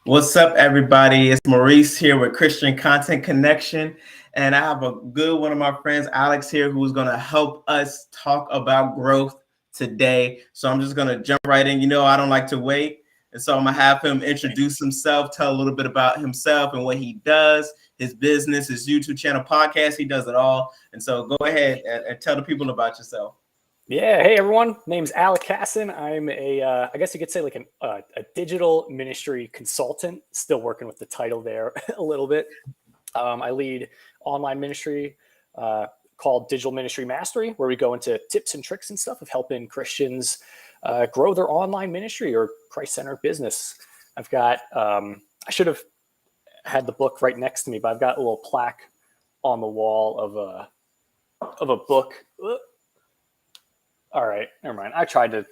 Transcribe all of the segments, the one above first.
What's up, everybody? It's Maurice here with Christian Content Connection, and I have a good one of my friends, Alex, here, who's going to help us talk about growth today. So I'm just going to jump right in. You know, I don't like to wait, and so I'm going to have him introduce himself, tell a little bit about himself and what he does, his business, his YouTube channel, podcast. He does it all. And so go ahead and tell the people about yourself. Yeah. Hey, everyone. Name's Alec Kassan. I'm I guess you could say like a digital ministry consultant, still working with the title there a little bit. I lead online ministry called Digital Ministry Mastery, where we go into tips and tricks and stuff of helping Christians grow their online ministry or Christ-centered business. I've got, I should have had the book right next to me, but I've got a little plaque on the wall of a book. All right, never mind. I tried to,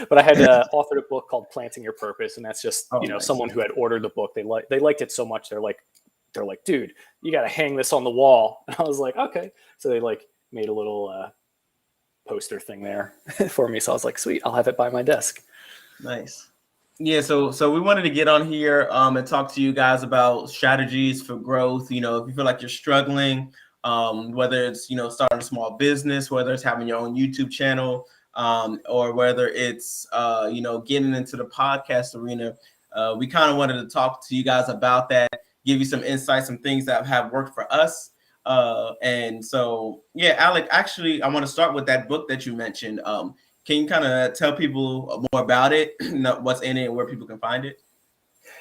but I had authored a book called Planting Your Purpose, and that's just nice. Someone who had ordered the book. They liked it so much. They're like, dude, you got to hang this on the wall. And I was like, okay. So they made a little poster thing there for me. So I was like, sweet, I'll have it by my desk. Nice. Yeah, so we wanted to get on here and talk to you guys about strategies for growth. You know, if you feel like you're struggling, whether it's, starting a small business, whether it's having your own YouTube channel, or whether it's, getting into the podcast arena, we kind of wanted to talk to you guys about that, give you some insights, some things that have worked for us. And so, yeah, Alec, actually, I want to start with that book that you mentioned. Can you kind of tell people more about it, what's in it, and where people can find it?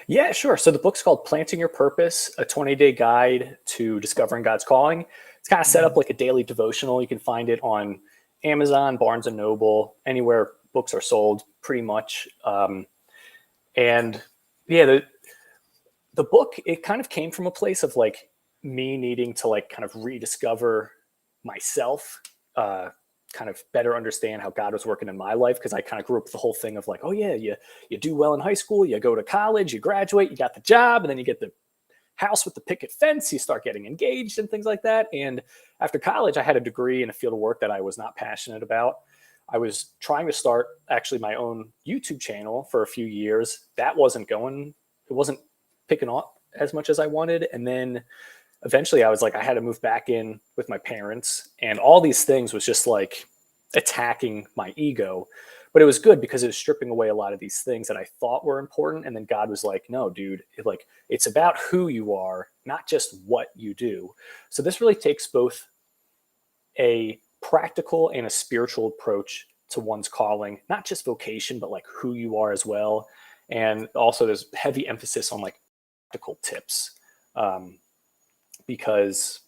Yeah, sure. So the book's called Planting Your Purpose, a 20-day guide to discovering God's calling. It's kind of set up like a daily devotional. You can find it on Amazon, Barnes & Noble, anywhere books are sold pretty much. And yeah, the book, it kind of came from a place of like me needing to kind of rediscover myself, kind of better understand how God was working in my life, because I kind of grew up with the whole thing of like, oh yeah, you do well in high school, you go to college, you graduate, you got the job, and then you get the house with the picket fence, you start getting engaged and things like that. And after college, I had a degree in a field of work that I was not passionate about. I was trying to start actually my own YouTube channel for a few years. That wasn't going, it wasn't picking up as much as I wanted. And then eventually I was like, I had to move back in with my parents, and all these things was just like attacking my ego. But it was good because it was stripping away a lot of these things that I thought were important. And then God was like, no, dude, it's about who you are, not just what you do. So this really takes both a practical and a spiritual approach to one's calling, not just vocation, but like who you are as well. And also there's heavy emphasis on like practical tips. Because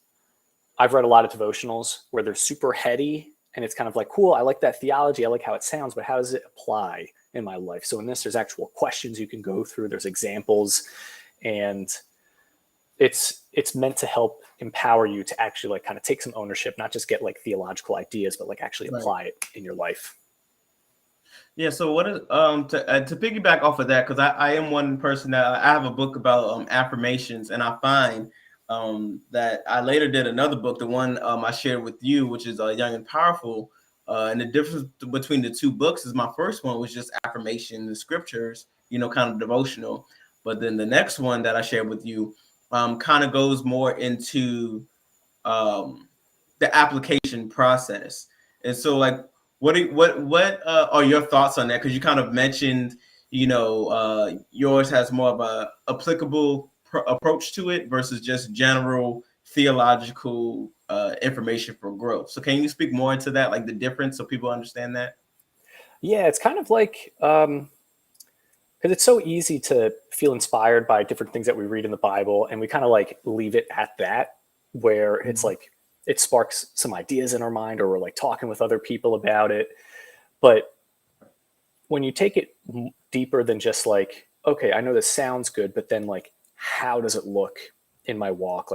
I've read a lot of devotionals where they're super heady, and it's kind of like, cool, I like that theology, I like how it sounds, but how does it apply in my life? So in this, there's actual questions you can go through, there's examples, and it's meant to help empower you to actually kind of take some ownership, not just get like theological ideas, but actually apply it in your life. Yeah. So what is to piggyback off of that, because I am one person that I have a book about affirmations, and I find that I later did another book, the one I shared with you, which is Young and Powerful. And the difference between the two books is my first one was just affirmation, the scriptures, kind of devotional. But then the next one that I shared with you kind of goes more into the application process. And so what are your thoughts on that? Because you kind of mentioned, yours has more of a applicable approach to it versus just general theological information for growth. So can you speak more into that, like the difference, so people understand that? Yeah, it's kind of like, because it's so easy to feel inspired by different things that we read in the Bible, and we kind of leave it at that, where it's like it sparks some ideas in our mind, or we're talking with other people about it. But when you take it deeper than just okay, I know this sounds good, but then how does it look in my walk?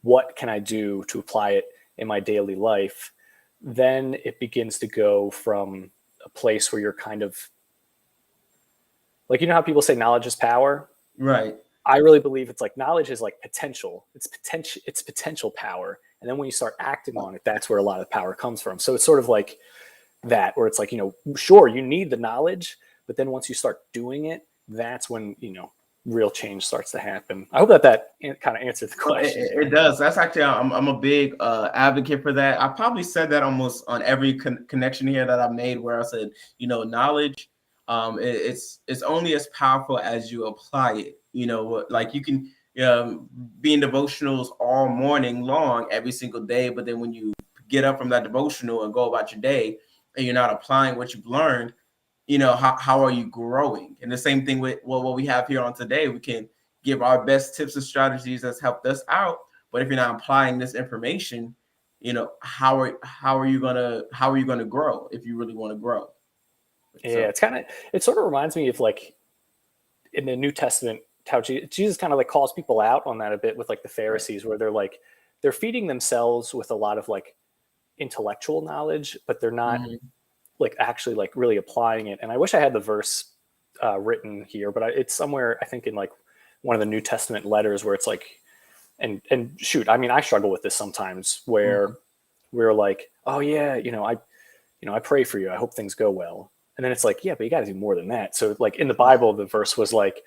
What can I do to apply it in my daily life? Then it begins to go from a place where you're kind of how people say knowledge is power. Right. I really believe it's knowledge is potential. It's potential power. And then when you start acting on it, that's where a lot of power comes from. So it's sort of like that, where it's sure, you need the knowledge, but then once you start doing it, that's when, real change starts to happen. I hope that kind of answered the Well, question. it does. That's actually, I'm a big advocate for that. I probably said that almost on every connection here that I made, where I said, knowledge, it's only as powerful as you apply it. Like you can be in devotionals all morning long every single day, but then when you get up from that devotional and go about your day, and you're not applying what you've learned, how are you growing? And the same thing with what we have here on today. We can give our best tips and strategies that's helped us out, but if you're not applying this information, how are you gonna grow if you really want to grow? Yeah, it sort of reminds me of like in the New Testament, how Jesus kind of like calls people out on that a bit with like the Pharisees, where they're feeding themselves with a lot of like intellectual knowledge, but they're not like actually like really applying it. And I wish I had the verse written here, but it's somewhere, I think in like one of the New Testament letters, where it's like, and shoot, I mean, I struggle with this sometimes, where we're like, oh yeah, I pray for you, I hope things go well. And then it's like, yeah, but you got to do more than that. So like in the Bible, the verse was like,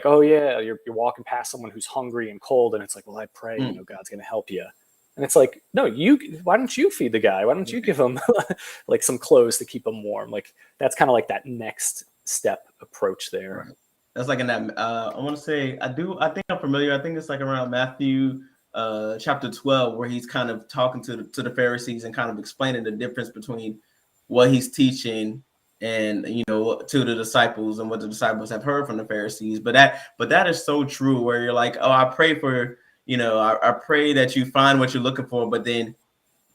oh yeah, you're walking past someone who's hungry and cold, and it's like, well, I pray, God's going to help you. And it's like, no, why don't you feed the guy? Why don't you give him like some clothes to keep him warm? Like that's kind of like that next step approach there. Right. That's like in that, I want to say, I think I'm familiar. I think it's like around Matthew chapter 12, where he's kind of talking to the Pharisees and kind of explaining the difference between what he's teaching and to the disciples and what the disciples have heard from the Pharisees. But that is so true, where you're like, oh, I pray for, I pray that you find what you're looking for, but then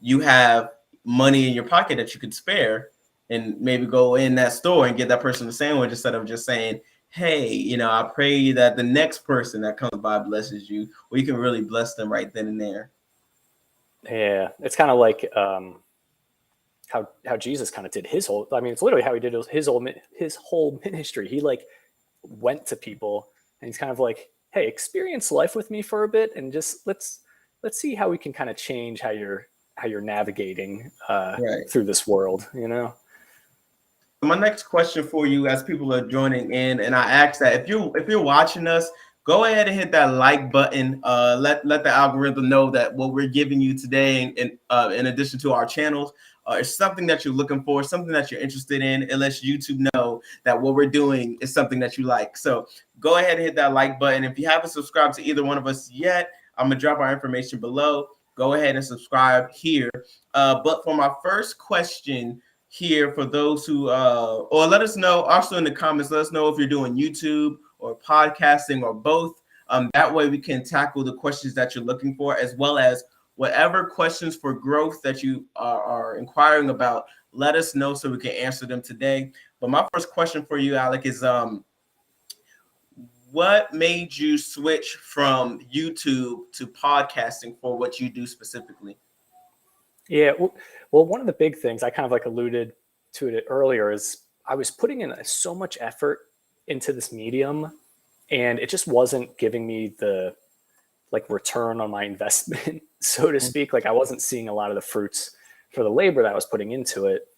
you have money in your pocket that you could spare and maybe go in that store and get that person a sandwich, instead of just saying, hey, I pray that the next person that comes by blesses you. Well, you can really bless them right then and there. Yeah, it's kind of like how Jesus kind of did his whole. I mean, it's literally how he did his whole ministry. He like went to people and he's kind of like, hey, experience life with me for a bit, and just let's see how we can kind of change how you're navigating through this world. My next question for you, as people are joining in, and I ask that if you're watching us, go ahead and hit that like button. Let the algorithm know that what we're giving you today, in addition to our channels, is something that you're looking for, something that you're interested in. It lets YouTube know that what we're doing is something that you like. So go ahead and hit that like button. If you haven't subscribed to either one of us yet, I'm gonna drop our information below. Go ahead and subscribe here. But for my first question here, for those who or let us know also in the comments, let us know if you're doing YouTube or podcasting or both. That way we can tackle the questions that you're looking for, as well as whatever questions for growth that you are inquiring about. Let us know so we can answer them today. But my first question for you, Alec, is what made you switch from YouTube to podcasting for what you do specifically? Yeah, well, one of the big things I kind of like alluded to it earlier is I was putting in so much effort into this medium, and it just wasn't giving me the like return on my investment, so to speak. Like I wasn't seeing a lot of the fruits for the labor that I was putting into it.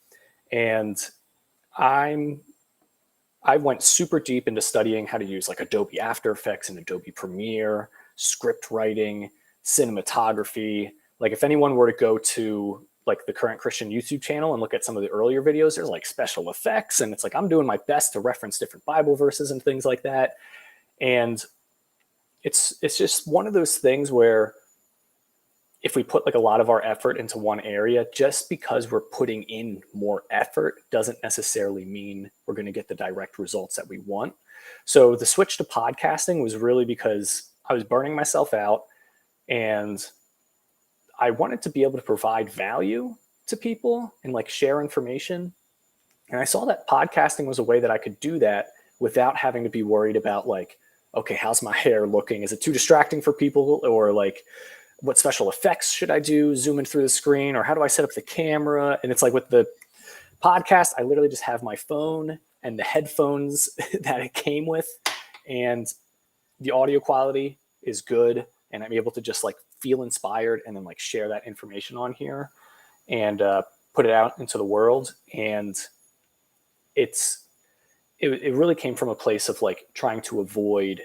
And I went super deep into studying how to use like Adobe After Effects and Adobe Premiere, script writing, cinematography. Like if anyone were to go to like the Current Christian YouTube channel and look at some of the earlier videos, there's like special effects, and it's like I'm doing my best to reference different Bible verses and things like that. And it's just one of those things where if we put like a lot of our effort into one area, just because we're putting in more effort doesn't necessarily mean we're going to get the direct results that we want. So the switch to podcasting was really because I was burning myself out and I wanted to be able to provide value to people and like share information. And I saw that podcasting was a way that I could do that without having to be worried about like, okay, how's my hair looking? Is it too distracting for people? Or like, what special effects should I do zooming through the screen? Or how do I set up the camera? And it's like with the podcast, I literally just have my phone and the headphones that it came with. And the audio quality is good. And I'm able to just like feel inspired and then like share that information on here and put it out into the world. And it really came from a place of like trying to avoid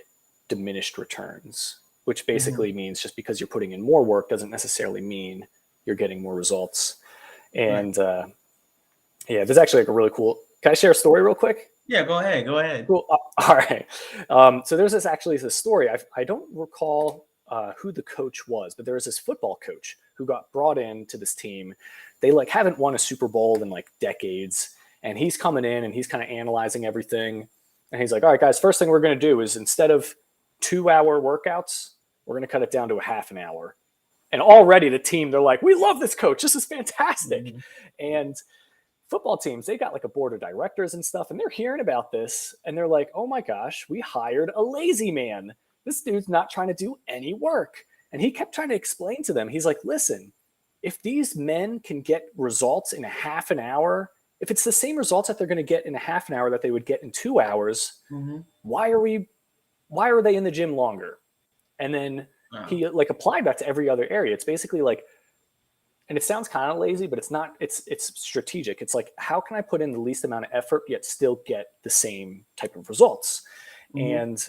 diminished returns, which basically means just because you're putting in more work doesn't necessarily mean you're getting more results. And yeah, there's actually like a really cool, can I share a story real quick? Yeah, go ahead. Cool. All right. So there's this story. I don't recall who the coach was, but there was this football coach who got brought into this team. They like haven't won a Super Bowl in like decades. And he's coming in and he's kind of analyzing everything. And he's like, all right, guys, first thing we're going to do is instead of 2-hour workouts, we're going to cut it down to a half an hour. And already the team, they're like, we love this coach. This is fantastic. And football teams, they got like a board of directors and stuff, and they're hearing about this. And they're like, oh my gosh, we hired a lazy man. This dude's not trying to do any work. And he kept trying to explain to them. He's like, listen, if these men can get results in a half an hour, if it's the same results that they're going to get in a half an hour that they would get in 2 hours, why are they in the gym longer? And then he like applied that to every other area. It's basically like, and it sounds kind of lazy, but it's not, it's strategic. It's like, how can I put in the least amount of effort yet still get the same type of results? And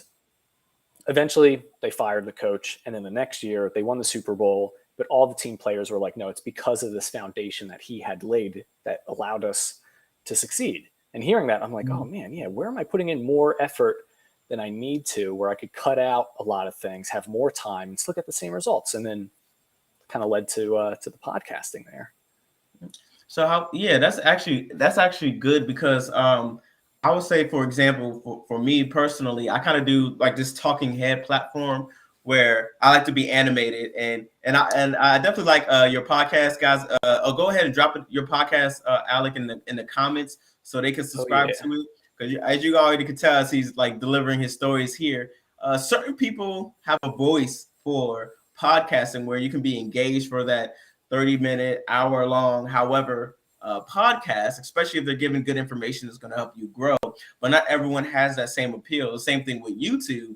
eventually they fired the coach. And then the next year they won the Super Bowl, but all the team players were like, no, it's because of this foundation that he had laid that allowed us to succeed. And hearing that, I'm like, oh man, yeah, where am I putting in more effort than I need to, where I could cut out a lot of things, have more time and still get the same results? And then kind of led to the podcasting there. So that's actually good because I would say, for example, for me personally, I kind of do like this talking head platform where I like to be animated, and I definitely like your podcast, guys. I'll go ahead and drop your podcast, Alec, in the comments so they can subscribe to it. Because as you already could tell, as he's like delivering his stories here, certain people have a voice for podcasting where you can be engaged for that 30-minute, hour-long, however, podcast, especially if they're giving good information that's going to help you grow. But not everyone has that same appeal. The same thing with YouTube.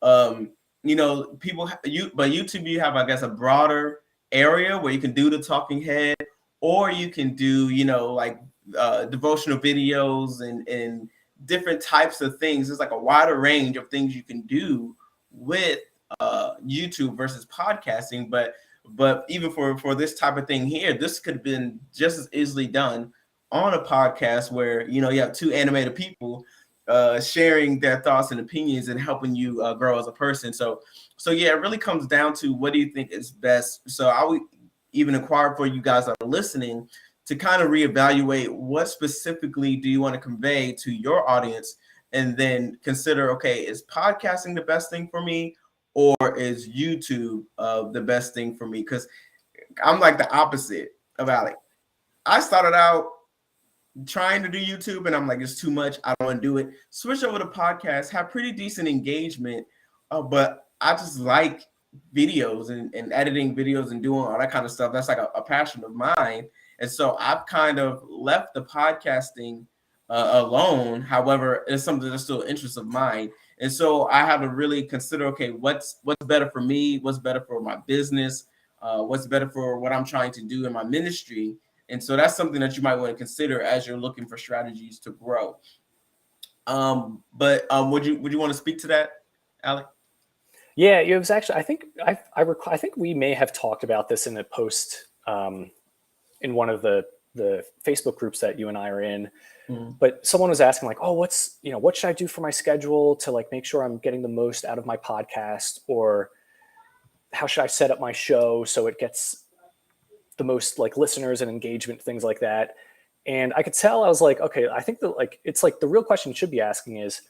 But YouTube, you have, I guess, a broader area where you can do the talking head, or you can do, like devotional videos and different types of things. There's like a wider range of things you can do with YouTube versus podcasting. But even for this type of thing here, this could have been just as easily done on a podcast where, you have two animated people sharing their thoughts and opinions and helping you grow as a person. So yeah, it really comes down to what do you think is best. So I would even inquire for you guys that are listening to kind of reevaluate what specifically do you want to convey to your audience, and then consider, okay, is podcasting the best thing for me, or is YouTube the best thing for me? Because I'm like the opposite of Alec. I started out trying to do YouTube, and I'm like, it's too much. I don't want to do it. Switch over to podcasts, have pretty decent engagement, but I just like videos and editing videos and doing all that kind of stuff. That's like a passion of mine. And so I've kind of left the podcasting alone. However, it's something that's still an interest of mine. And so I have to really consider, okay, what's better for me? What's better for my business? What's better for what I'm trying to do in my ministry? And so that's something that you might want to consider as you're looking for strategies to grow. But would you want to speak to that, Alec? Yeah, it was actually, I think I think we may have talked about this in a post in one of the Facebook groups that you and I are in. But someone was asking like, oh, what should I do for my schedule to like make sure I'm getting the most out of my podcast, or how should I set up my show so it gets the most like listeners and engagement, things like that. And I could tell, I was like, okay, I think that like, it's like the real question you should be asking is,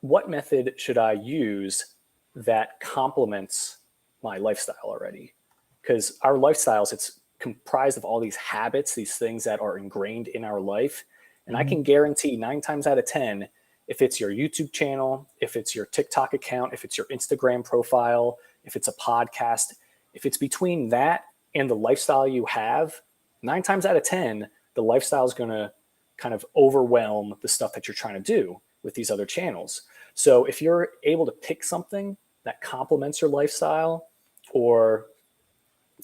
what method should I use that complements my lifestyle already? Because our lifestyles, it's comprised of all these habits, these things that are ingrained in our life. And I can guarantee 9 times out of 10, if it's your YouTube channel, if it's your TikTok account, if it's your Instagram profile, if it's a podcast, if it's between that and the lifestyle you have, 9 times out of 10, the lifestyle is going to kind of overwhelm the stuff that you're trying to do with these other channels. So if you're able to pick something that complements your lifestyle, or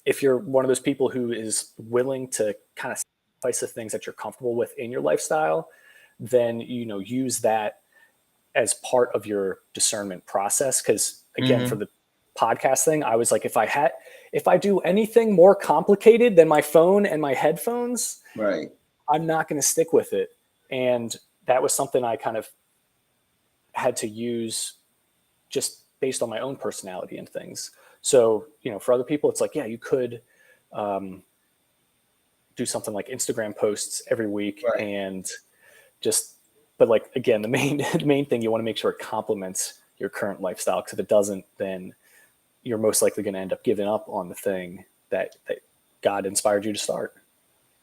if you're one of those people who is willing to kind of sacrifice the things that you're comfortable with in your lifestyle, then, use that as part of your discernment process. Because again, for Mm-hmm. the podcast thing, I was like, if I do anything more complicated than my phone and my headphones, Right. I'm not going to stick with it. And that was something I kind of had to use just based on my own personality and things. So, for other people, it's like, yeah, you could do something like Instagram posts every week Right. and just, but like, again, the main thing, you want to make sure it complements your current lifestyle. Cause if it doesn't, then you're most likely going to end up giving up on the thing that God inspired you to start.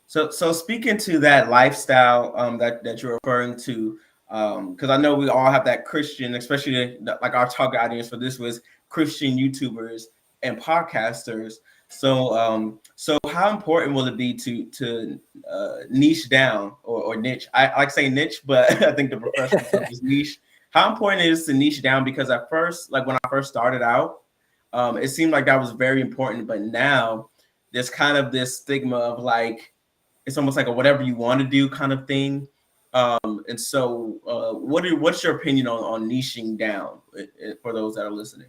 So speaking to that lifestyle that you're referring to, because I know we all have that Christian, especially like our target audience for this was Christian YouTubers and podcasters. So how important will it be to niche down or niche? I like saying niche, but I think the professional term is niche. How important it is to niche down? Because at first, like when I first started out, it seemed like that was very important, but now there's kind of this stigma of like it's almost like a whatever you want to do kind of thing. And so, what's your opinion on niching down for those that are listening?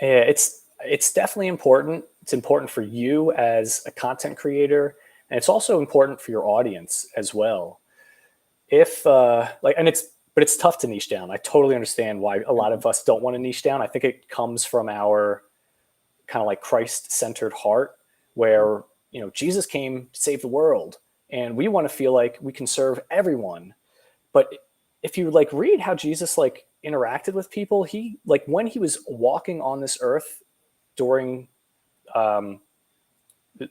Yeah, it's definitely important. It's important for you as a content creator, and it's also important for your audience as well. If but it's tough to niche down. I totally understand why a lot of us don't want to niche down. I think it comes from our kind of like Christ-centered heart, where Jesus came to save the world, and we want to feel like we can serve everyone. But if you like read how Jesus like interacted with people, he like when he was walking on this earth during um,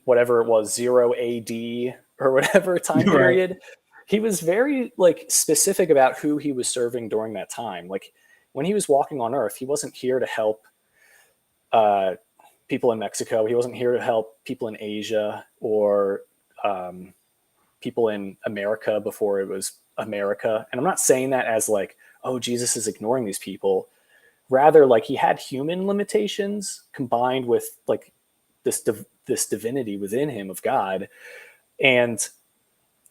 whatever it was, 0 AD or whatever time Right, period, he was very like specific about who he was serving during that time. Like when he was walking on earth, he wasn't here to help uh, people in Mexico. He wasn't here to help people in Asia or people in America before it was America. And I'm not saying that as like, oh, Jesus is ignoring these people. Rather, like he had human limitations combined with like this divinity within him of God. And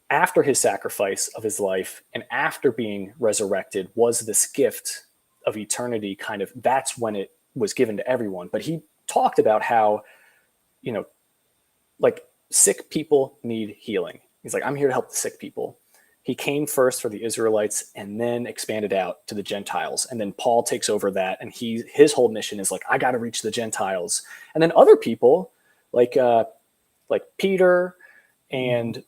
after his sacrifice of his life and after being resurrected was this gift of eternity. Kind of that's when it was given to everyone. But he talked about how, you know, like sick people need healing. He's like, I'm here to help the sick people. He came first for the Israelites and then expanded out to the Gentiles. And then Paul takes over that. And his whole mission is like, I got to reach the Gentiles. And then other people like Peter and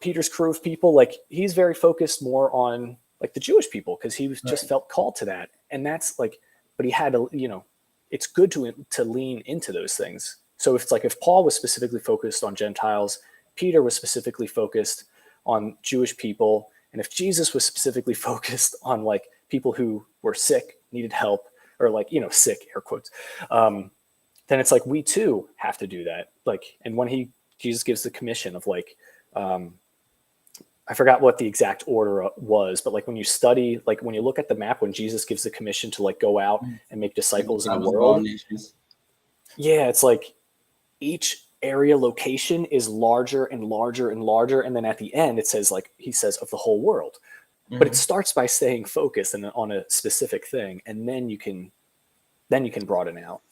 Peter's crew of people, like he's very focused more on like the Jewish people because he was just right. felt called to that. And that's like, but he had to, it's good to lean into those things. So if it's like if Paul was specifically focused on Gentiles, Peter was specifically focused on Jewish people, and if Jesus was specifically focused on like people who were sick, needed help, or like sick air quotes, then it's like we too have to do that. Like, and when Jesus gives the commission of like, I forgot what the exact order was, but like when you study, like when you look at the map, when Jesus gives the commission to like go out and make disciples in the Disciples of all world, nations. yeah, it's like each area location is larger and larger and larger. And then at the end, it says like, he says of the whole world, but it Mhm. starts by staying focused and on a specific thing. And then you can broaden out.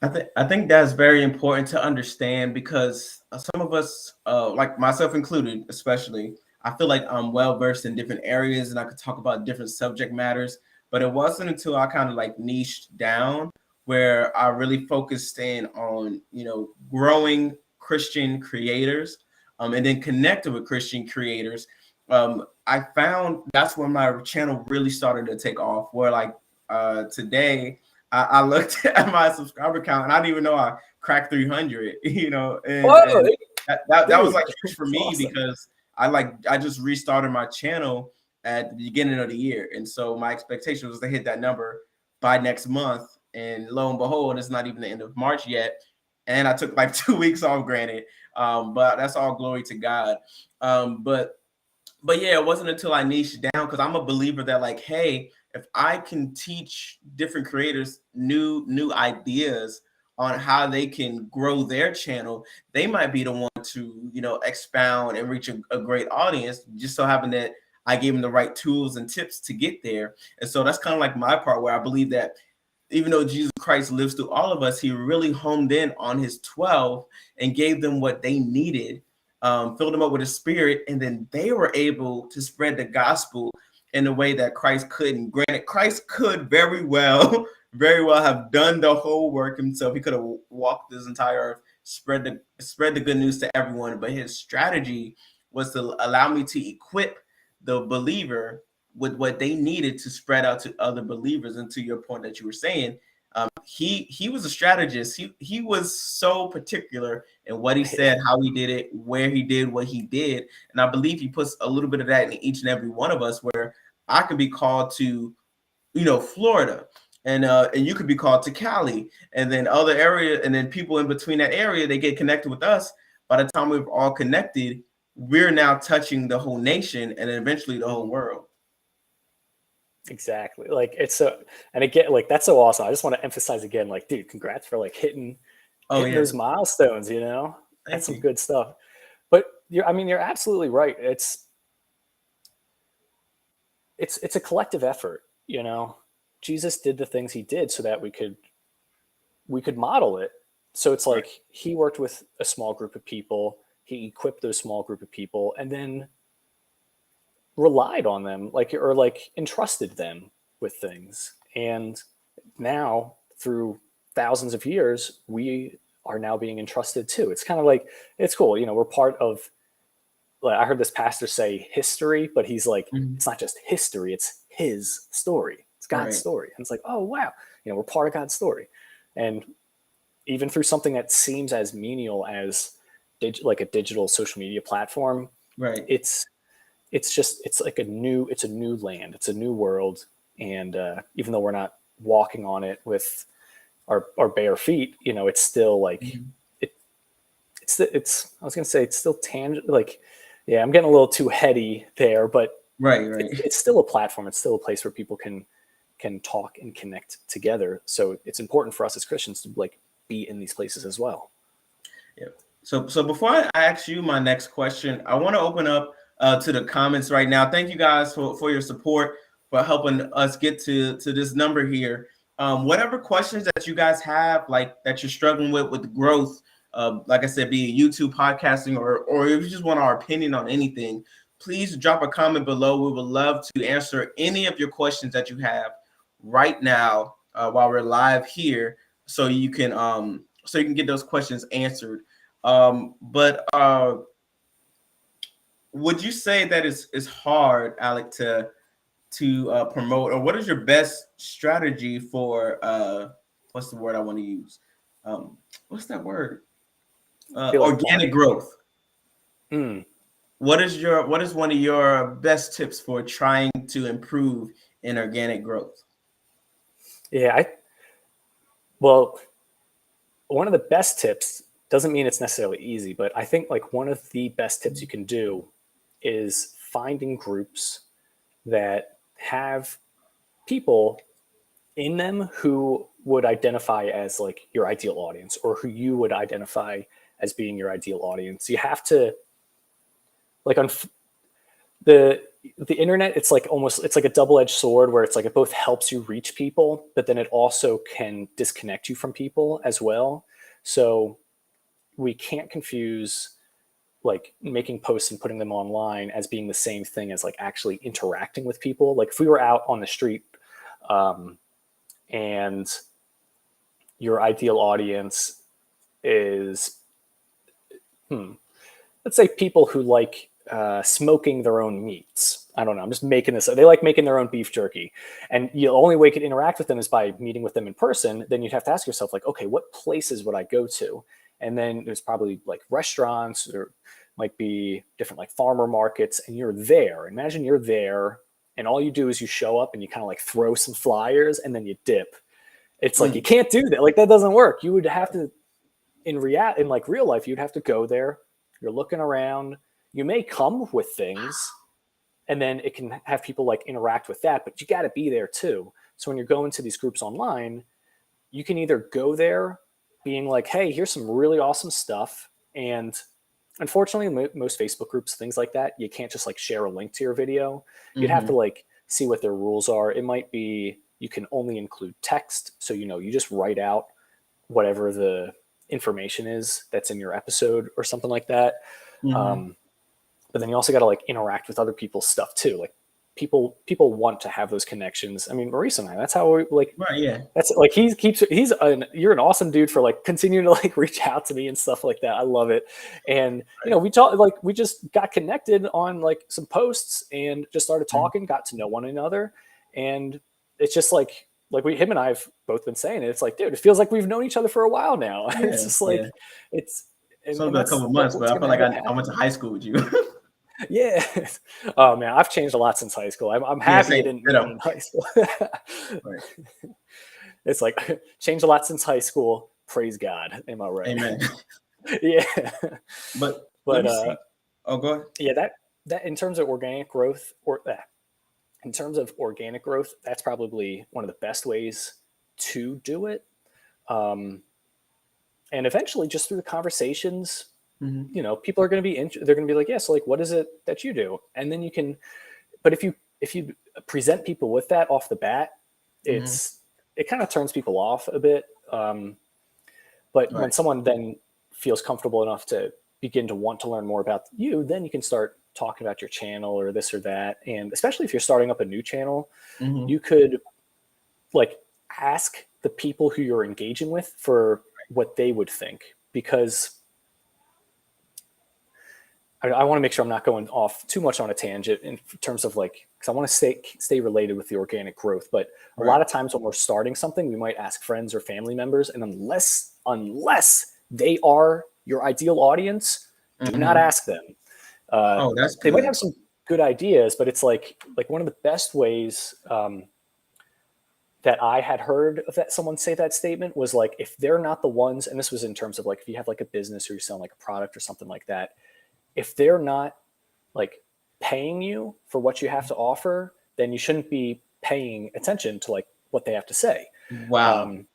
I think that's very important to understand because some of us, like myself included, especially, I feel like I'm well versed in different areas and I could talk about different subject matters. But it wasn't until I kind of like niched down where I really focused in on growing Christian creators, and then connected with Christian creators. I found that's when my channel really started to take off. Where like today. I looked at my subscriber count and I didn't even know I cracked 300, and Whoa, that was dude, like huge for it's me awesome. because I just restarted my channel at the beginning of the year. And so my expectation was to hit that number by next month. And lo and behold, it's not even the end of March yet. And I took like 2 weeks off, granted. But that's all glory to God. But yeah, it wasn't until I niched down because I'm a believer that like, hey, if I can teach different creators new ideas on how they can grow their channel, they might be the one to expound and reach a great audience. Just so happen that I gave them the right tools and tips to get there. And so that's kind of like my part, where I believe that even though Jesus Christ lives through all of us, he really homed in on his 12 and gave them what they needed, filled them up with his spirit, and then they were able to spread the gospel in a way that Christ couldn't. Granted, Christ could very well have done the whole work himself. He could have walked this entire earth, spread the good news to everyone, but his strategy was to allow me to equip the believer with what they needed to spread out to other believers. And to your point that you were saying, he was a strategist. He was so particular in what he said, how he did it, where he did what he did. And I believe he puts a little bit of that in each and every one of us, where I could be called to, Florida, and you could be called to Cali, and then other area, and then people in between that area, they get connected with us. By the time we've all connected, we're now touching the whole nation and eventually the whole world. Exactly. Like it's so, and again, like that's so awesome. I just want to emphasize again, like, dude, congrats for like hitting those milestones, that's some good stuff. But you're absolutely right. It's a collective effort, Jesus did the things he did so that we could model it. So it's like he worked with a small group of people, he equipped those small group of people, and then relied on them, or entrusted them with things. And now through thousands of years, we are now being entrusted too. It's kind of like, it's cool. We're part of, like, I heard this pastor say history, but he's like, it's not just history, it's his story. It's God's story. And it's like, oh, wow. We're part of God's story. And even through something that seems as menial as like a digital social media platform, it's like a new land. It's a new world. And even though we're not walking on it with our bare feet, it's still like, I was going to say it's still tangible. Like, yeah, I'm getting a little too heady there, but it's still a platform. It's still a place where people can talk and connect together. So it's important for us as Christians to like be in these places as well. Yeah. So before I ask you my next question, I want to open up to the comments right now. Thank you guys for your support, for helping us get to this number here. Whatever questions that you guys have, like that you're struggling with growth, like I said, be it YouTube, podcasting, or if you just want our opinion on anything, please drop a comment below. We would love to answer any of your questions that you have right now while we're live here, so you can get those questions answered. But would you say that it's hard, Alec, to promote, or what is your best strategy for what's the word I want to use? What's that word? Organic growth. What is one of your best tips for trying to improve in organic growth? Yeah, well, one of the best tips doesn't mean it's necessarily easy, but I think like one of the best tips you can do is finding groups that have people in them who would identify as like your ideal audience, or who you would identify as being your ideal audience. You have to, like, on the internet, it's like a double-edged sword, where it's like it both helps you reach people, but then it also can disconnect you from people as well. So we can't confuse like making posts and putting them online as being the same thing as like actually interacting with people. Like if we were out on the street and your ideal audience is, let's say people who like smoking their own meats. I don't know. I'm just making this. They like making their own beef jerky. And the only way you can interact with them is by meeting with them in person. Then you'd have to ask yourself, like, okay, what places would I go to? And then there's probably like restaurants, or might be different like farmer markets, and you're there. Imagine you're there, and all you do is you show up and you kind of like throw some flyers and then you dip. It's like, you can't do that. Like that doesn't work. You would have to, in like real life, you'd have to go there. You're looking around. You may come with things, and then it can have people like interact with that, but you got to be there too. So when you're going to these groups online, you can either go there being like, hey, here's some really awesome stuff, and unfortunately, most Facebook groups, things like that, you can't just like share a link to your video. You'd have to Mm-hmm. like see what their rules are. It might be you can only include text. So, you just write out whatever the information is that's in your episode or something like that. Mm-hmm. Um, but then you also got to like interact with other people's stuff too. Like people want to have those connections. I mean, Maurice and I, that's how we like, Right. Yeah. that's like, you're an awesome dude for like continuing to like reach out to me and stuff like that. I love it. And, Right. we just got connected on like some posts and just started Mm-hmm. talking, got to know one another. And it's just like him and I have both been saying it. It's like, dude, it feels like we've known each other for a while now. It's Yeah. just Yeah. like, it's, It's and only been a that's couple of like months, but what's I going feel to like end up I went happening. to high school with you. Yeah. Oh man, I've changed a lot since high school. I'm Yeah. happy you Same. didn't meet me Ditto. in high school. Right. It's like changed a lot since high school. Praise God. Am I right? Amen. Yeah. But let But me see. Oh, go ahead. yeah, that in terms of organic growth, in terms of organic growth, that's probably one of the best ways to do it. Um, and eventually, just through the conversations, Mm-hmm. people are going to be they're going to be like, yeah, so like, what is it that you do? And then you can, but if you present people with that off the bat, Mm-hmm. it kind of turns people off a bit. But when Right. someone then feels comfortable enough to begin to want to learn more about you, then you can start talking about your channel or this or that. And especially if you're starting up a new channel, Mm-hmm. you could like ask the people who you're engaging with for what they would think, because I want to make sure I'm not going off too much on a tangent in terms of like, because I want to stay related with the organic growth. But a Right. lot of times when we're starting something, we might ask friends or family members, and unless they are your ideal audience, do not Mm-hmm. ask them. Uh, Oh, that's they might good. have some good ideas, but it's like one of the best ways that I had heard of that someone say that statement was like, if they're not the ones, and this was in terms of like if you have like a business or you're selling like a product or something like that, if they're not like paying you for what you have to offer, then you shouldn't be paying attention to like what they have to say. Wow. Um,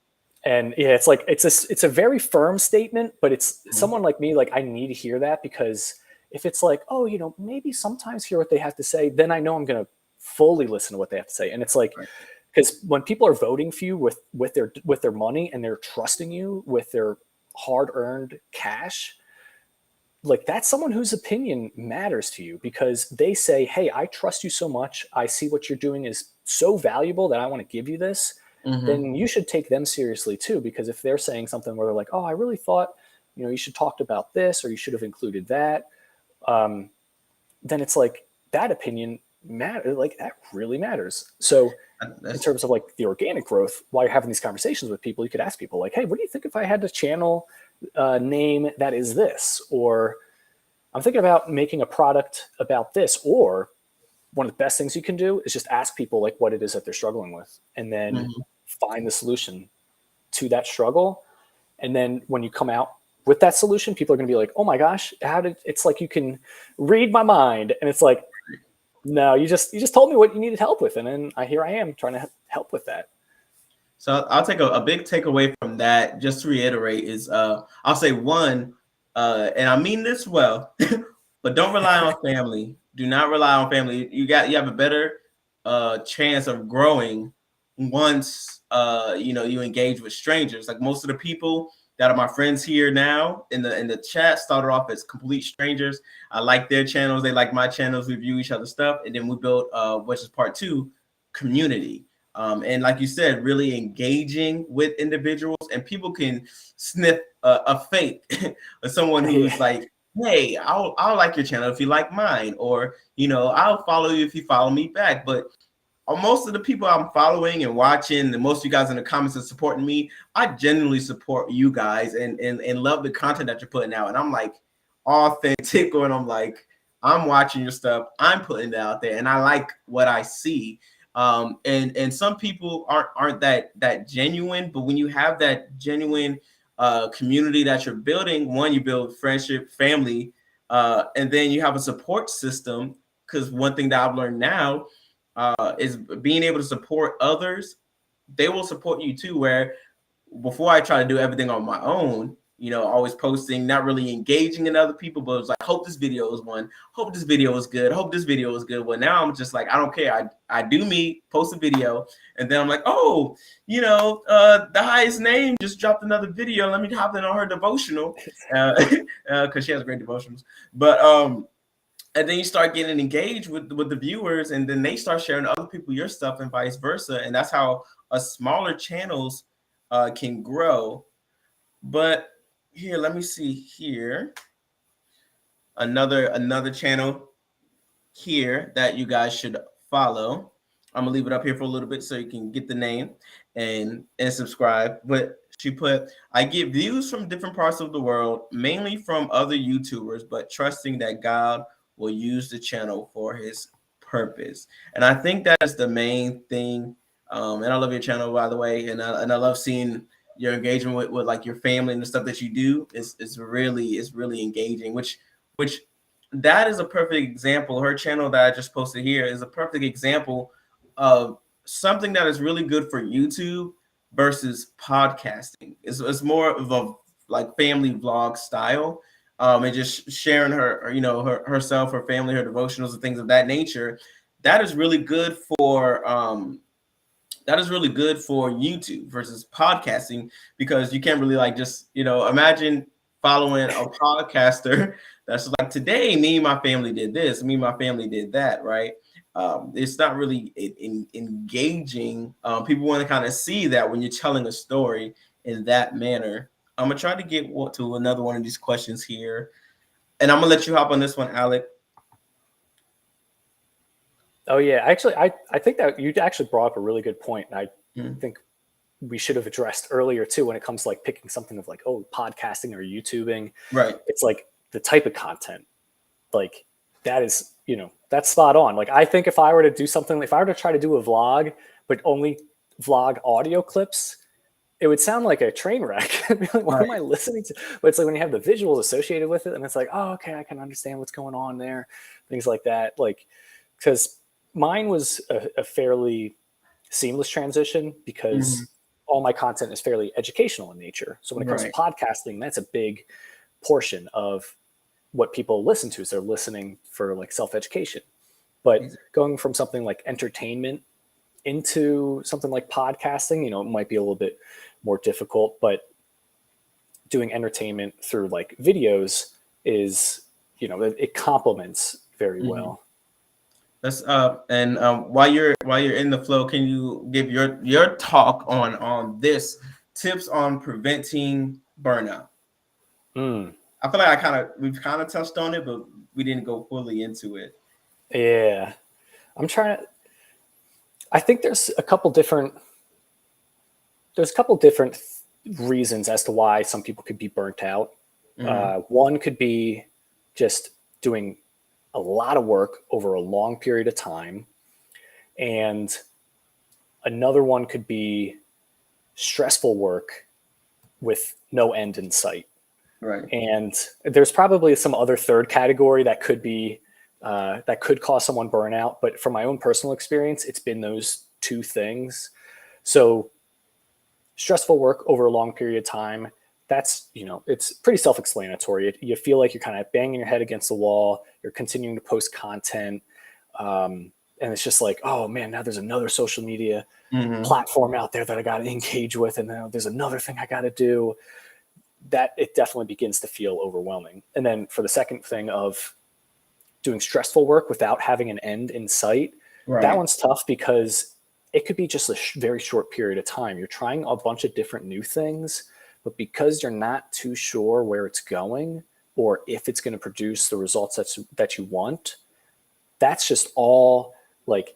and yeah, it's like it's a very firm statement, but it's Mhm. someone like me, like I need to hear that, because if it's like, oh, maybe sometimes hear what they have to say, then I know I'm gonna fully listen to what they have to say. And it's like, Right. because when people are voting for you with their money and they're trusting you with their hard earned cash, like that's someone whose opinion matters to you, because they say, hey, I trust you so much, I see what you're doing is so valuable that I want to give you this. Mm-hmm. Then you should take them seriously too, because if they're saying something where they're like, oh, I really thought you should talk about this, or you should have included that, um, then it's like that opinion matter, like that really matters. So in That's terms of like the organic growth, while you're having these conversations with people, you could ask people like, hey, what do you think if I had a channel name that is this? Or I'm thinking about making a product about this. Or one of the best things you can do is just ask people like what it is that they're struggling with, and then mhm. find the solution to that struggle. And then when you come out with that solution, people are going to be like, oh my gosh, it's like you can read my mind. And it's like, no, you just told me what you needed help with, and then here I am trying to help with that. So I'll take a big takeaway from that, just to reiterate, is I'll say one, and I mean this well, but don't rely on family. Do not rely on family. You have a better chance of growing once you engage with strangers. Like most of the people that are my friends here now in the chat started off as complete strangers. I like their channels, they like my channels, we view each other's stuff, and then we built which is part two, community. And like you said, really engaging with individuals, and people can sniff a fake or someone who's Yeah. like, hey, I'll like your channel if you like mine, or I'll follow you if you follow me back. But most of the people I'm following and watching, and most of you guys in the comments are supporting me, I genuinely support you guys and love the content that you're putting out. And I'm like authentic, and I'm like, I'm watching your stuff, I'm putting it out there, and I like what I see. And some people aren't that genuine, but when you have that genuine community that you're building, one, you build friendship, family, and then you have a support system. Because one thing that I've learned now is being able to support others. They will support you too. Where before I try to do everything on my own, always posting, not really engaging in other people, but it was like, hope this video is one, hope this video is good, hope this video is good. Well, now I'm just like, I don't care. I do me, post a video, and then I'm like, oh, the highest name just dropped another video. Let me hop in on her devotional, because she has great devotionals. But and then you start getting engaged with the viewers, and then they start sharing to other people your stuff, and vice versa. And that's how smaller channels can grow. But here, let me see here. Another channel here that you guys should follow. I'm gonna leave it up here for a little bit so you can get the name and subscribe. But she put, I get views from different parts of the world, mainly from other YouTubers, but trusting that God will use the channel for his purpose. And I think that is the main thing. And I love your channel, by the way. And I love seeing your engagement with like your family and the stuff that you do is really engaging, which that is a perfect example. Her channel that I just posted here is a perfect example of something that is really good for YouTube versus podcasting. It's more of a like family vlog style, and just sharing herself, her family, her devotionals, and things of that nature. That is really good for YouTube versus podcasting, because you can't really like just imagine following a podcaster that's like, today me and my family did this, me and my family did that, right? It's not really engaging. People want to kind of see that when you're telling a story in that manner. I'm gonna try to get to another one of these questions here, and I'm gonna let you hop on this one, Alec. Oh yeah, actually, I think that you actually brought up a really good point, and I think we should have addressed earlier too, when it comes to like picking something of like, oh, podcasting or YouTubing. Right. It's like the type of content, like that is, that's spot on. Like I think if I were to do something, if I were to try to do a vlog, but only vlog audio clips, it would sound like a train wreck. Like, what am I listening to? But it's like when you have the visuals associated with it, and it's like, oh, okay, I can understand what's going on there, things like that. Like, because mine was a fairly seamless transition, because all my content is fairly educational in nature. So when it comes to podcasting, that's a big portion of what people listen to. So they're listening for like self-education. But going from something like entertainment into something like podcasting, it might be a little bit more difficult, but doing entertainment through like videos is, it complements very well. That's and while you're in the flow, can you give your talk on this, tips on preventing burnout? I feel like we've kind of touched on it, but we didn't go fully into it. Yeah, I think there's a couple different reasons as to why some people could be burnt out. One could be just doing a lot of work over a long period of time. And another one could be stressful work with no end in sight. Right. And there's probably some other third category that could be, that could cause someone burnout. But from my own personal experience, it's been those two things. So stressful work over a long period of time, that's, it's pretty self-explanatory. You feel like you're kind of banging your head against the wall. You're continuing to post content. And it's just like, oh man, now there's another social media platform out there that I got to engage with. And now there's another thing I got to do. That it definitely begins to feel overwhelming. And then for the second thing of doing stressful work without having an end in sight, that one's tough, because it could be just a very short period of time. You're trying a bunch of different new things, but because you're not too sure where it's going or if it's going to produce the results that you want, that's just all like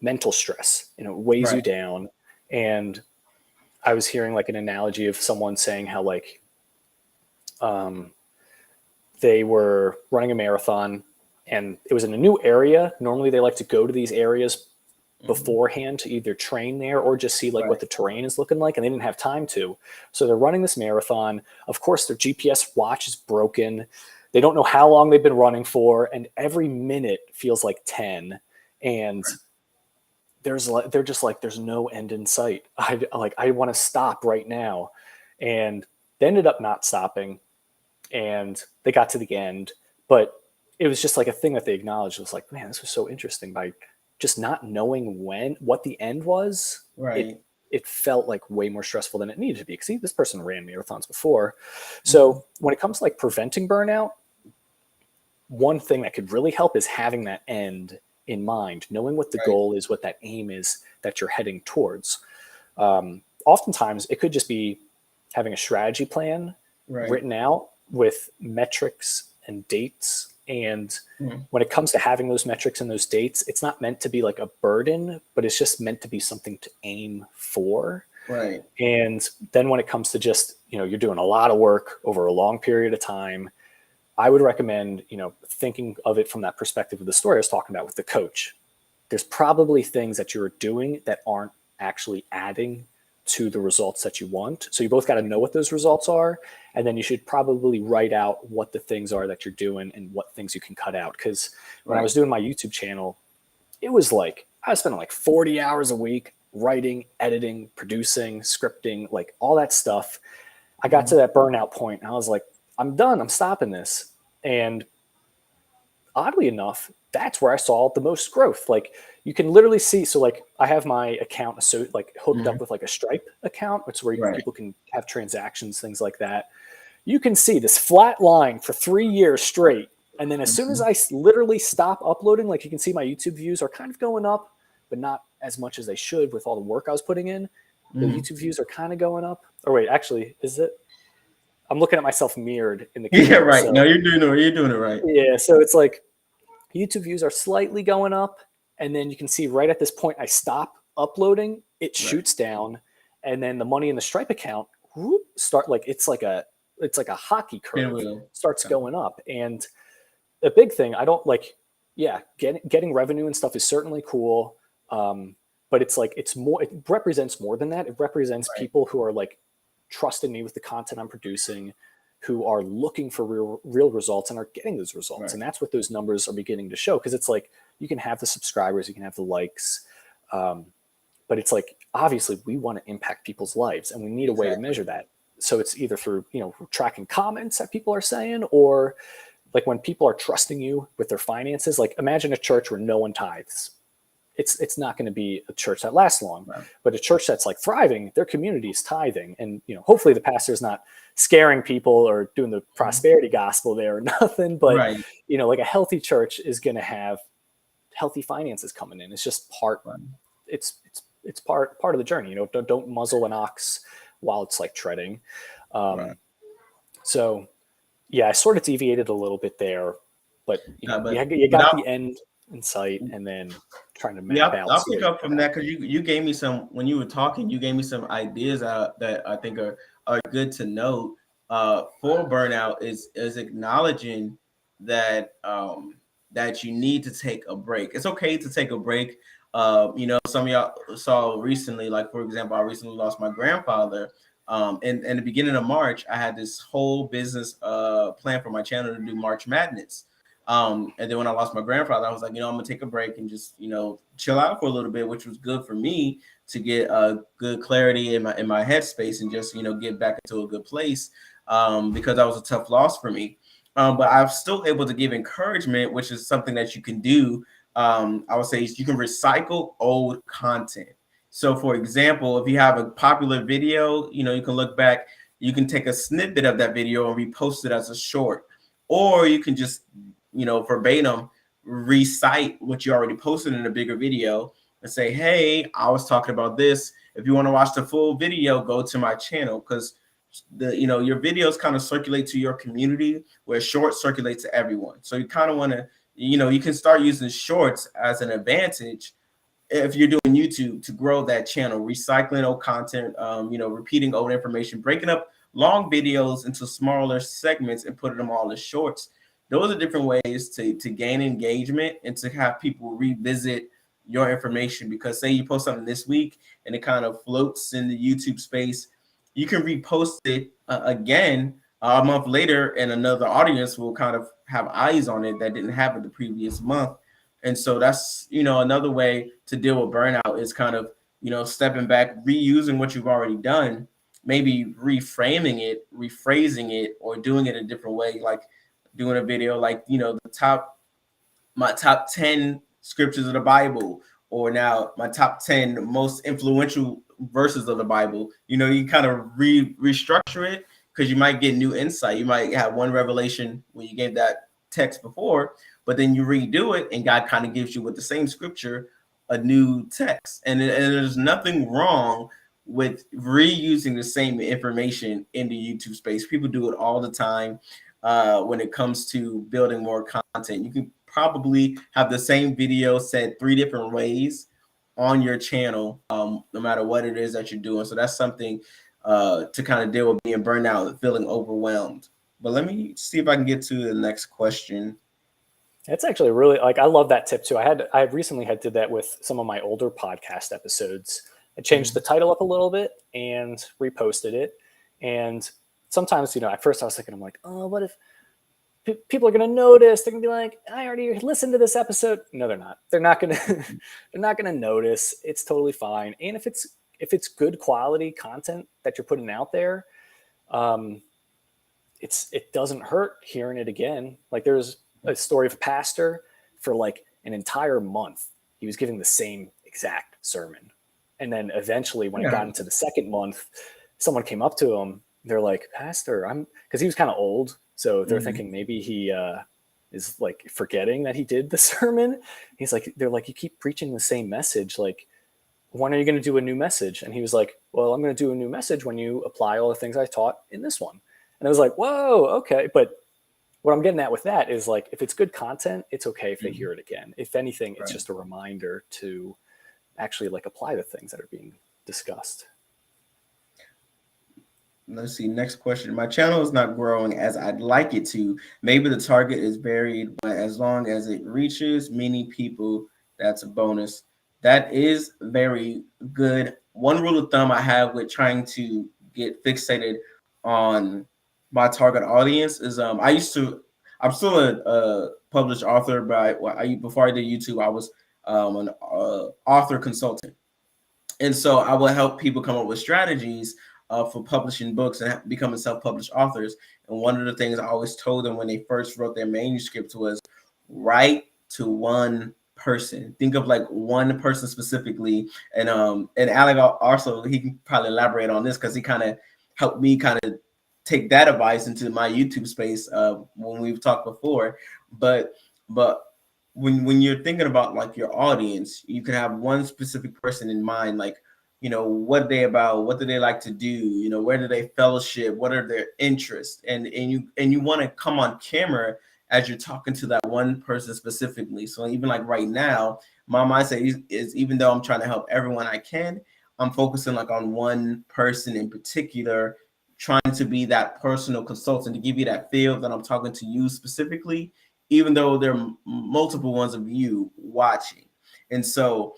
mental stress. It weighs you down. And I was hearing like an analogy of someone saying how like they were running a marathon and it was in a new area. Normally they like to go to these areas beforehand to either train there or just see like what the terrain is looking like, and they didn't have time to. So they're running this marathon. Of course, their GPS watch is broken. They don't know how long they've been running for, and every minute feels like 10. And they're just like, there's no end in sight. I want to stop right now. And They ended up not stopping, and they got to the end, but it was just like a thing that they acknowledged. It was like, man, this was so interesting. By just not knowing what the end was, Right. it felt like way more stressful than it needed to be. Because this person ran marathons before. So when it comes to like preventing burnout, one thing that could really help is having that end in mind, knowing what the goal is, what that aim is that you're heading towards. Oftentimes it could just be having a strategy plan written out with metrics and dates. And when it comes to having those metrics and those dates, it's not meant to be like a burden, but it's just meant to be something to aim for. Right. And then when it comes to just, you're doing a lot of work over a long period of time, I would recommend, thinking of it from that perspective of the story I was talking about with the coach. There's probably things that you're doing that aren't actually adding to the results that you want. So you both got to know what those results are. And then you should probably write out what the things are that you're doing and what things you can cut out. Because when I was doing my YouTube channel, it was like, I was spending like 40 hours a week writing, editing, producing, scripting, like all that stuff. I got to that burnout point and I was like, I'm done. I'm stopping this. And oddly enough, that's where I saw the most growth. Like you can literally see. So like I have my account hooked up with like a Stripe account, which is where people can have transactions, things like that. You can see this flat line for 3 years straight. And then as soon as I literally stop uploading, like you can see my YouTube views are kind of going up, but not as much as they should with all the work I was putting in. The YouTube views are kind of going up. Or wait, actually, is it? I'm looking at myself mirrored in the camera. Yeah, right. So, no, you're doing it right. Yeah, so it's like YouTube views are slightly going up, and then you can see right at this point I stop uploading, it shoots down, and then the money in the Stripe account start like it's like a hockey curve starts going up. And the big thing I don't like, getting revenue and stuff is certainly cool, but it's like it represents more than that. It represents people who are like trusting me with the content I'm producing, who are looking for real results and are getting those results. And that's what those numbers are beginning to show. Cause it's like, you can have the subscribers, you can have the likes. But it's like, obviously we want to impact people's lives and we need a way to measure that. So it's either through, tracking comments that people are saying, or like when people are trusting you with their finances. Like imagine a church where no one tithes. It's not going to be a church that lasts long, but a church that's like thriving, their community is tithing. And, hopefully the pastor's not scaring people or doing the prosperity gospel there or nothing, but like a healthy church is going to have healthy finances coming in. It's just it's part of the journey. Don't muzzle an ox while it's like treading. So I sort of deviated a little bit there, but you got the end in sight, and then trying to map out. I'll pick up from that because you gave me some, when you were talking, you gave me some ideas that I think are good to note for burnout is acknowledging that that you need to take a break. It's okay to take a break. Some of y'all saw recently, like for example, I recently lost my grandfather. In the beginning of March, I had this whole business plan for my channel to do March Madness. And then when I lost my grandfather, I was like, I'm gonna take a break and just, chill out for a little bit, which was good for me to get good clarity in my headspace and just, get back into a good place because that was a tough loss for me. But I'm still able to give encouragement, which is something that you can do. I would say you can recycle old content. So for example, if you have a popular video, you can look back, you can take a snippet of that video and repost it as a short, or you can just verbatim recite what you already posted in a bigger video and say, hey, I was talking about this. If you want to watch the full video, go to my channel, because your videos kind of circulate to your community where shorts circulate to everyone. So you kind of want to, you can start using shorts as an advantage if you're doing YouTube to grow that channel, recycling old content, repeating old information, breaking up long videos into smaller segments and putting them all as shorts. Those are different ways to gain engagement and to have people revisit your information. Because say you post something this week and it kind of floats in the YouTube space, you can repost it again a month later, and another audience will kind of have eyes on it that didn't have it the previous month. And so that's, another way to deal with burnout is kind of, stepping back, reusing what you've already done, maybe reframing it, rephrasing it, or doing it a different way, like doing a video like, you know, my top 10 scriptures of the Bible, or now my top 10 most influential verses of the Bible. You know, you kind of restructure it, because you might get new insight. You might have one revelation when you gave that text before, but then you redo it and God kind of gives you with the same scripture a new text. And there's nothing wrong with reusing the same information in the YouTube space. People do it all the time. When it comes to building more content, you can probably have the same video said 3 different ways on your channel, no matter what it is that you're doing. So that's something to kind of deal with being burned out and feeling overwhelmed. But let me see if I can get to the next question. It's actually really, like, I love that tip too. I recently did that with some of my older podcast episodes. I changed the title up a little bit and reposted it. And sometimes, you know, at first I was thinking, I'm like, oh, what if people are going to notice? They're going to be like, I already listened to this episode. No, they're not. They're not going to, they're not going to notice. It's totally fine. And if it's good quality content that you're putting out there, it doesn't hurt hearing it again. Like, there's a story of a pastor for like an entire month. He was giving the same exact sermon. And then eventually when it got into the second month, someone came up to him. They're like, Pastor, because he was kind of old. So they're thinking maybe he is like forgetting that he did the sermon. He's like, they're like, you keep preaching the same message. Like, when are you going to do a new message? And he was like, well, I'm going to do a new message when you apply all the things I taught in this one. And I was like, whoa, okay. But what I'm getting at with that is, like, if it's good content, it's okay if they hear it again. If anything, it's just a reminder to actually like apply the things that are being discussed. Let's see. Next question. My channel is not growing as I'd like it to. Maybe the target is varied, but as long as it reaches many people, that's a bonus. That is very good. One rule of thumb I have with trying to get fixated on my target audience is I'm still a published author, but before I did YouTube, I was an author consultant. And so I will help people come up with strategies for publishing books and becoming self-published authors. And one of the things I always told them when they first wrote their manuscript was, write to one person. Think of like one person specifically. And Alec also, he can probably elaborate on this because he kind of helped me kind of take that advice into my YouTube space when we've talked before. But when you're thinking about like your audience, you can have one specific person in mind, like, you know, what are they about? What do they like to do? You know, where do they fellowship? What are their interests? And you want to come on camera as you're talking to that one person specifically. So even like right now, my mindset is even though I'm trying to help everyone I can, I'm focusing like on one person in particular, trying to be that personal consultant to give you that feel that I'm talking to you specifically, even though there are multiple ones of you watching. And so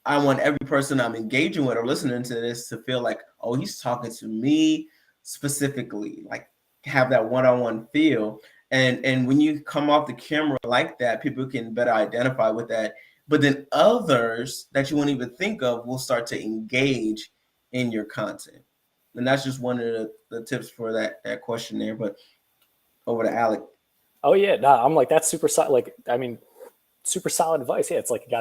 I want every person I'm engaging with or listening to this to feel like, oh, he's talking to me specifically, like have that one-on-one feel. And when you come off the camera like that, people can better identify with that. But then others that you won't even think of will start to engage in your content. And that's just one of the tips for that question there. But over to Alec. Oh yeah, no, I'm like, that's super solid. Like, I mean, super solid advice. Yeah, it's like you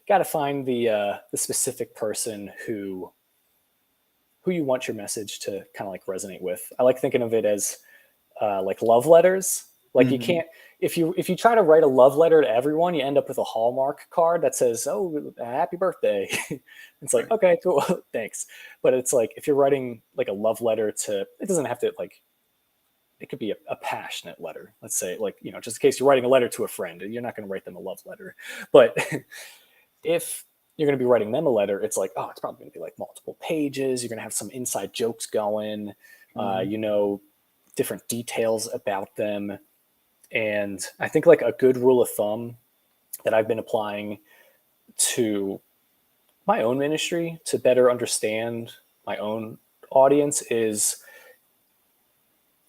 gotta find the specific person who you want your message to kind of like resonate with. I like thinking of it as like love letters. Like, you can't, if you try to write a love letter to everyone, you end up with a Hallmark card that says, "Oh, happy birthday." It's like, okay, cool, thanks. But it's like, if you're writing like a love letter to, it doesn't have to, like, it could be a passionate letter. Let's say, like, you know, just in case you're writing a letter to a friend, you're not going to write them a love letter. But if you're going to be writing them a letter, it's like, oh, it's probably going to be like multiple pages. You're going to have some inside jokes going, you know, different details about them. And I think like a good rule of thumb that I've been applying to my own ministry to better understand my own audience is,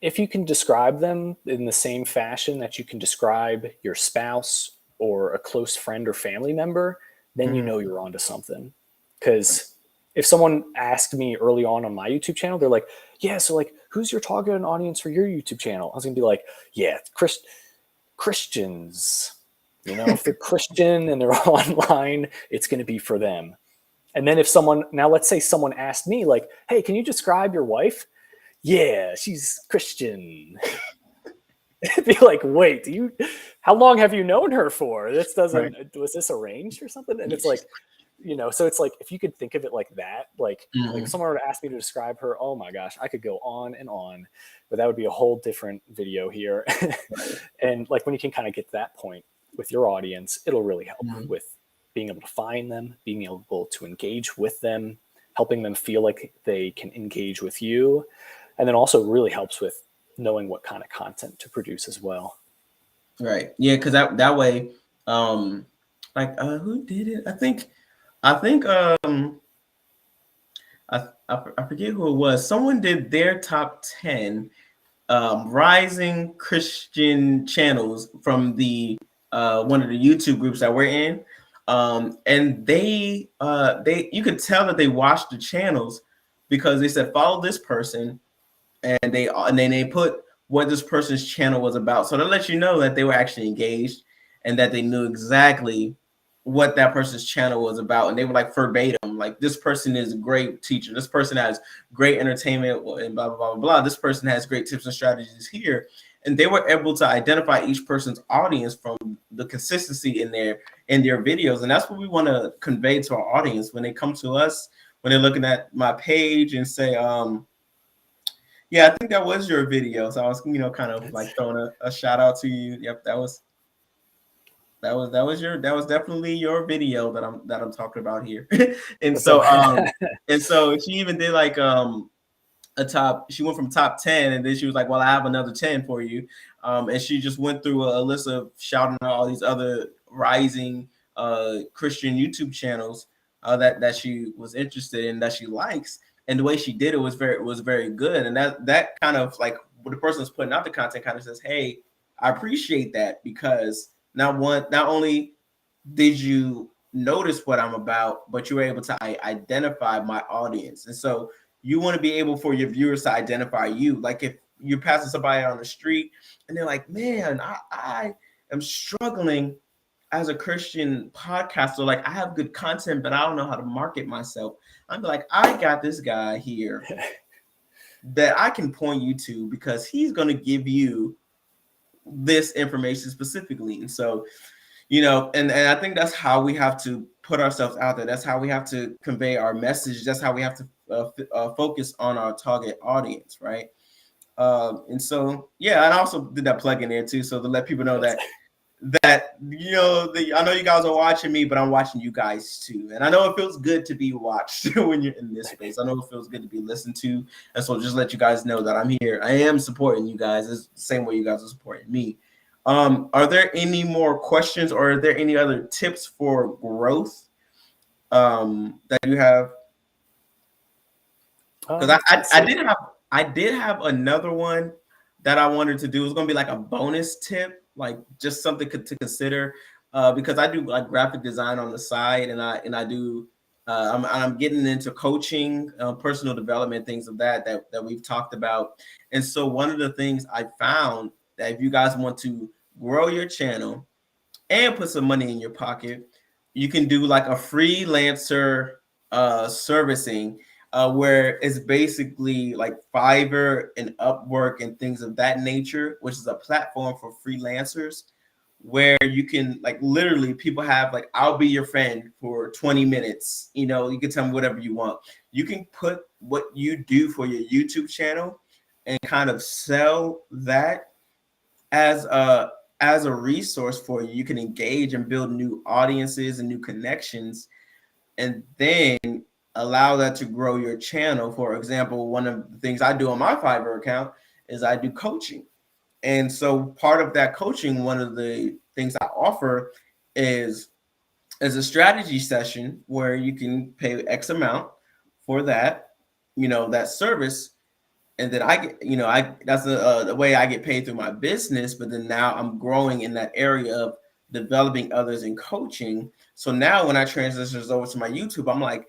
if you can describe them in the same fashion that you can describe your spouse or a close friend or family member, then you know you're onto something. Because if someone asked me early on my YouTube channel, they're like, yeah, so like, who's your target audience for your YouTube channel? I was gonna be like, yeah, Christians, you know, if they're Christian and they're online, it's going to be for them. And then if someone, now let's say someone asked me like, hey, can you describe your wife? Yeah, she's Christian. It'd be like, wait, how long have you known her for? This doesn't, Right. was this arranged or something? And it's like, you know, so it's like, if you could think of it like that, like if someone were to ask me to describe her, oh my gosh, I could go on and on, but that would be a whole different video here. And like when you can kind of get to that point with your audience, it'll really help with being able to find them, being able to engage with them, helping them feel like they can engage with you. And then also really helps with knowing what kind of content to produce as well. Right. Yeah, because that way, like who did it? I think I forget who it was. Someone did their top 10 rising Christian channels from the one of the YouTube groups that we're in. And they you could tell that they watched the channels because they said follow this person, and then they put what this person's channel was about. So to let you know that they were actually engaged and that they knew exactly what that person's channel was about. And they were like verbatim, like this person is a great teacher. This person has great entertainment and blah, blah, blah, blah. This person has great tips and strategies here. And they were able to identify each person's audience from the consistency in their videos. And that's what we want to convey to our audience when they come to us, when they're looking at my page and say, yeah, I think that was your video. So I was, kind of like throwing a shout out to you. Yep, that was definitely your video that I'm talking about here. and so she even did like she went from top 10, and then she was like, well, I have another 10 for you. And she just went through a list of shouting out all these other rising Christian YouTube channels that she was interested in, that she likes. And the way she did it was very good. And that kind of like what the person is putting out the content kind of says, hey, I appreciate that, because not only did you notice what I'm about, but you were able to identify my audience. And so you want to be able for your viewers to identify you. Like if you're passing somebody on the street and they're like, man, I am struggling as a Christian podcaster. Like I have good content, but I don't know how to market myself. I'm like, I got this guy here that I can point you to, because he's going to give you this information specifically. And so, and I think that's how we have to put ourselves out there. That's how we have to convey our message. That's how we have to focus on our target audience, right? And so, yeah, and I also did that plug in there too, so to let people know that I know you guys are watching me, but I'm watching you guys too. And I know it feels good to be watched when you're in this space. I know it feels good to be listened to. And so just let you guys know that I'm here. I am supporting you guys the same way you guys are supporting me. Are there any more questions, or are there any other tips for growth that you have? Because I did have another one that I wanted to do. It's going to be like a bonus tip, like just something to consider, because I do like graphic design on the side, and I do I'm getting into coaching, personal development, things of that we've talked about. And so one of the things I found that if you guys want to grow your channel and put some money in your pocket, you can do like a freelancer servicing, where it's basically like Fiverr and Upwork and things of that nature, which is a platform for freelancers, where you can like literally people have like, I'll be your friend for 20 minutes. You can tell me whatever you want. You can put what you do for your YouTube channel and kind of sell that as a resource for you. You can engage and build new audiences and new connections, and then allow that to grow your channel. For example, one of the things I do on my Fiverr account is I do coaching. And so part of that coaching, one of the things I offer is a strategy session where you can pay X amount for that, that service. And then I get, that's the way I get paid through my business. But then now I'm growing in that area of developing others in coaching. So now when I transition over to my YouTube, I'm like,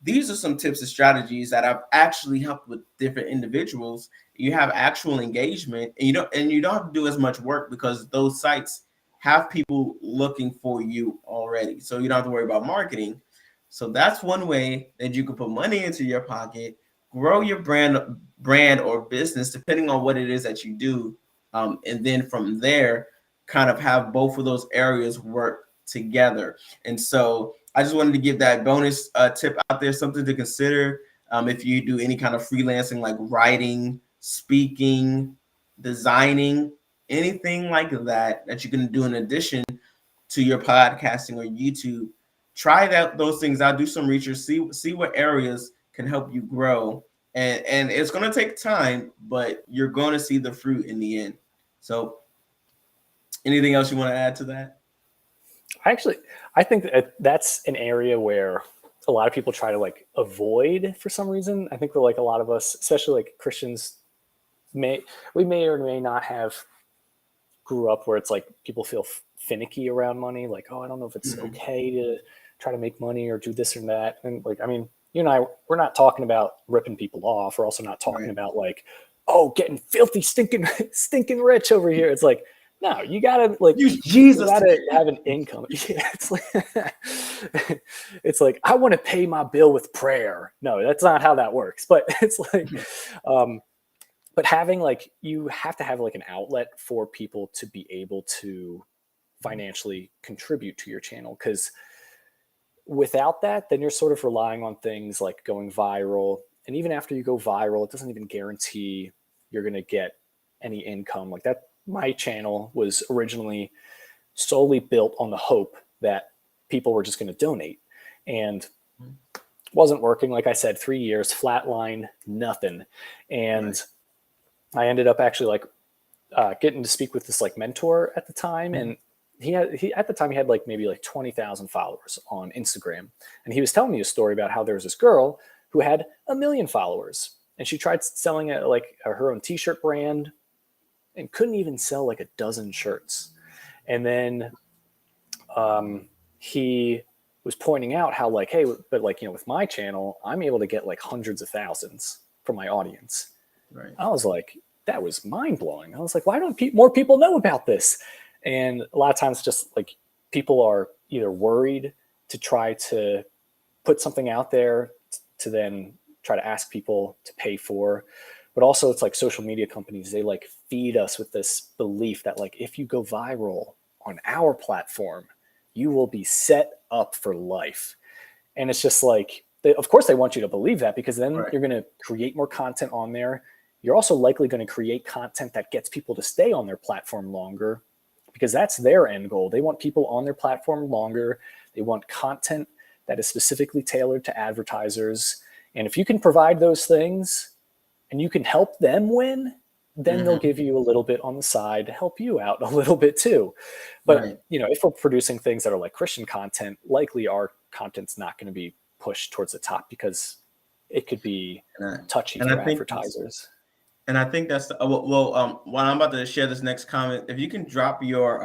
these are some tips and strategies that I've actually helped with different individuals. You have actual engagement, and you don't have to do as much work because those sites have people looking for you already. So you don't have to worry about marketing. So that's one way that you can put money into your pocket, grow your brand or business, depending on what it is that you do. And then from there, kind of have both of those areas work together. And so I just wanted to give that bonus tip out there, something to consider if you do any kind of freelancing like writing, speaking, designing, anything like that that you can do in addition to your podcasting or YouTube. Try those things out. Do some research. See what areas can help you grow. And it's going to take time, but you're going to see the fruit in the end. So, anything else you want to add to that? I think that's an area where a lot of people try to like avoid for some reason. I think that like a lot of us, especially like Christians, may or may not have grew up where it's like people feel finicky around money. Like, oh, I don't know if it's okay to try to make money or do this or that. And like, I mean, you and I, we're not talking about ripping people off. We're also not talking about like, oh, getting filthy, stinking rich over here. It's like, no, you gotta like Use Jesus. You gotta have an income. Yeah, it's like I want to pay my bill with prayer. No, that's not how that works. But it's like, but having like you have to have like an outlet for people to be able to financially contribute to your channel, because without that, then you're sort of relying on things like going viral. And even after you go viral, it doesn't even guarantee you're going to get any income like that. My channel was originally solely built on the hope that people were just going to donate, and wasn't working. Like I said, 3 years, flatline, nothing. And I ended up actually like getting to speak with this like mentor at the time. And he at the time he had like maybe like 20,000 followers on Instagram. And he was telling me a story about how there was this girl who had 1 million followers, and she tried selling her own t-shirt brand and couldn't even sell like a dozen shirts. And then he was pointing out how like, hey, but like, you know, with my channel, I'm able to get like hundreds of thousands from my audience. Right. I was like, that was mind blowing. I was like, why don't more people know about this? And a lot of times just like people are either worried to try to put something out there to then try to ask people to pay for. But also it's like social media companies, they like feed us with this belief that like, if you go viral on our platform, you will be set up for life. And it's just like, of course they want you to believe that, because then you're going to create more content on there. You're also likely going to create content that gets people to stay on their platform longer, because that's their end goal. They want people on their platform longer. They want content that is specifically tailored to advertisers. And if you can provide those things and you can help them win, then they'll give you a little bit on the side to help you out a little bit too. But you know, if we're producing things that are like Christian content, likely our content's not going to be pushed towards the top, because it could be touchy for advertisers. And I think that's while I'm about to share this next comment, if you can drop your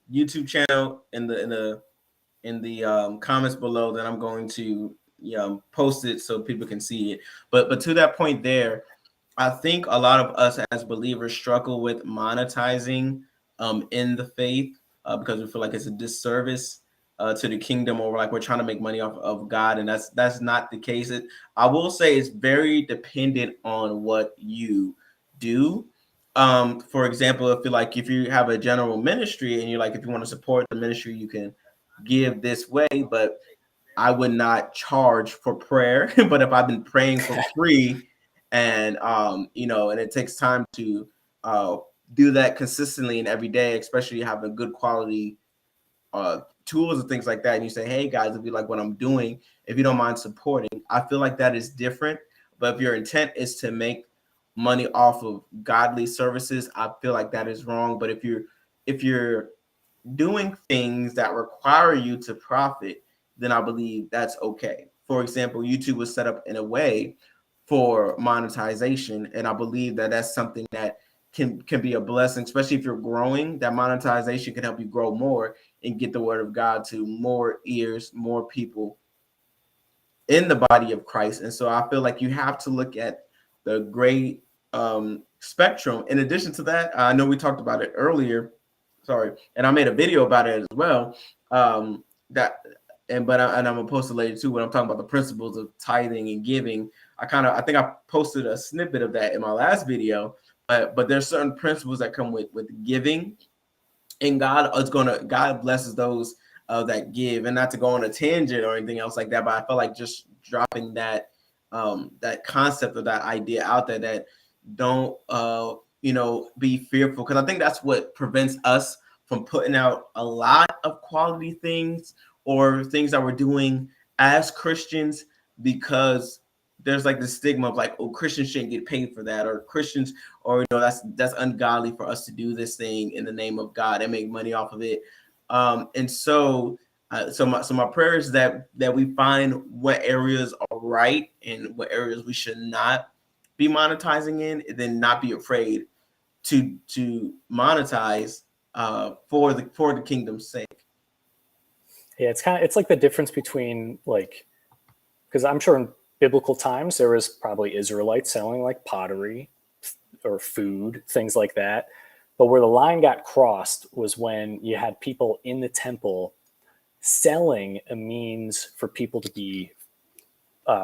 YouTube channel in the comments below, then I'm going to post it so people can see it. But to that point there, I think a lot of us as believers struggle with monetizing in the faith because we feel like it's a disservice to the kingdom, or like we're trying to make money off of God, and that's not the case. I will say it's very dependent on what you do. For example, if you have a general ministry and you're like, if you want to support the ministry, you can give this way, but I would not charge for prayer. But if I've been praying for free, and and it takes time to do that consistently and every day, especially having good quality tools and things like that, and you say, hey guys, if you like what I'm doing, if you don't mind supporting, I feel like that is different. But if your intent is to make money off of godly services, I feel like that is wrong. But if you're doing things that require you to profit, then I believe that's okay. For example, YouTube was set up in a way for monetization, and I believe that that's something that can be a blessing, especially if you're growing. That monetization can help you grow more and get the word of God to more ears, more people. in the body of Christ. And so I feel like you have to look at the great spectrum. In addition to that, I know we talked about it earlier. Sorry, and I made a video about it as well. That and I'm gonna post it later too when I'm talking about the principles of tithing and giving. I think I posted a snippet of that in my last video. But there's certain principles that come with giving, and God blesses those that give. And not to go on a tangent or anything else like that, but I felt like just dropping that that concept or that idea out there, that don't be fearful, because I think that's what prevents us from putting out a lot of quality things or things that we're doing as Christians, because there's like the stigma of like, oh, Christians shouldn't get paid for that, or Christians, or that's ungodly for us to do this thing in the name of God and make money off of it. And so my prayer is that we find what areas are right and what areas we should not be monetizing in, and then not be afraid to monetize for the kingdom's sake. Yeah, it's like the difference between, like, because I'm sure in biblical times there was probably Israelites selling like pottery or food, things like that. But where the line got crossed was when you had people in the temple selling a means for people to be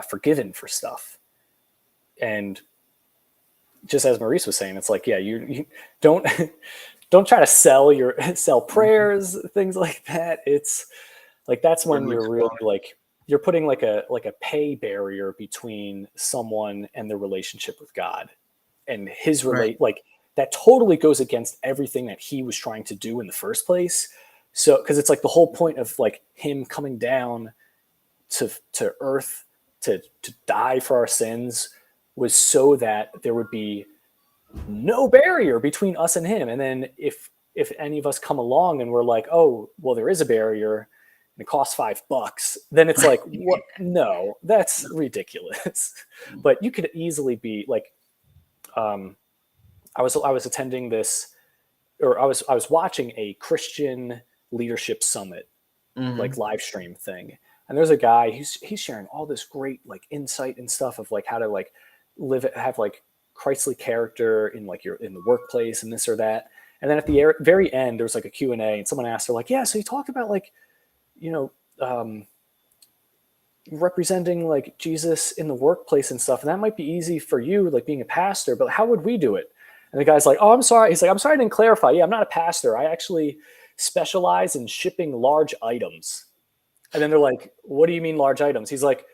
forgiven for stuff. And just as Maurice was saying, it's like, yeah, you don't try to sell prayers, things like that. It's like, that's when you're really like, you're putting like a pay barrier between someone and their relationship with God, and his like that totally goes against everything that he was trying to do in the first place. So, because it's like the whole point of like him coming down to earth to die for our sins was so that there would be no barrier between us and him. And then if any of us come along and we're like, oh, well, there is a barrier and it costs $5, then it's like, what? No, that's ridiculous. But you could easily be like, I was attending this, or I was watching a Christian leadership summit, like live stream thing. And there's a guy, he's sharing all this great like insight and stuff of like how to like have like Christly character in like in the workplace and this or that. And then at the very end, there was like a Q&A, and someone asked her like, yeah, so you talked about like, representing like Jesus in the workplace and stuff. And that might be easy for you, like being a pastor, but how would we do it? And the guy's like, oh, I'm sorry. He's like, I'm sorry I didn't clarify. Yeah, I'm not a pastor. I actually specialize in shipping large items. And then they're like, what do you mean large items? He's like,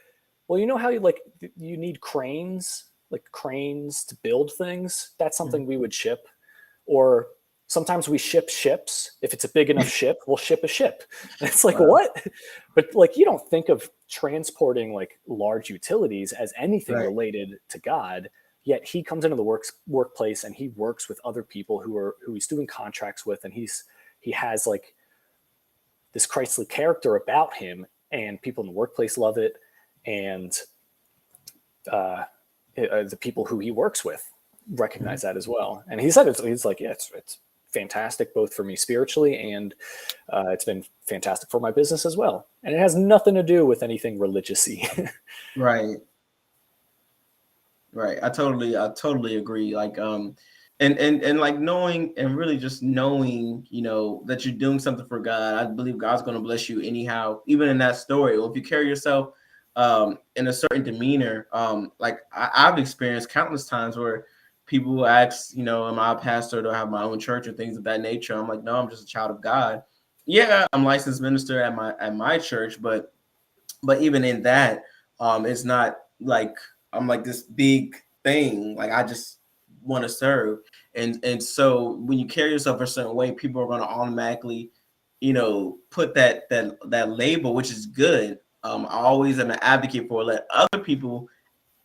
well, you know how you need cranes to build things? That's something we would ship. Or sometimes we ship ships. If it's a big enough ship, we'll ship a ship. And it's like, what? But like, you don't think of transporting like large utilities as anything related to God. Yet he comes into the workplace and he works with other people who he's doing contracts with, and he has like this Christly character about him, and people in the workplace love it, and the people who he works with recognize that as well. And he said he's like, yeah, it's fantastic both for me spiritually, and it's been fantastic for my business as well. And it has nothing to do with anything religious-y. Right. I totally agree. Like, and like knowing, and really just knowing, that you're doing something for God. I believe God's going to bless you anyhow, even in that story. Or if you carry yourself in a certain demeanor, like I've experienced countless times where people will ask, am I a pastor? Do I have my own church or things of that nature? I'm like, no, I'm just a child of God. Yeah, I'm licensed minister at my church, but even in that, it's not like I'm like this big thing. Like, I just want to serve. And so when you carry yourself a certain way, people are going to automatically, put that label, which is good. I always am an advocate for let other people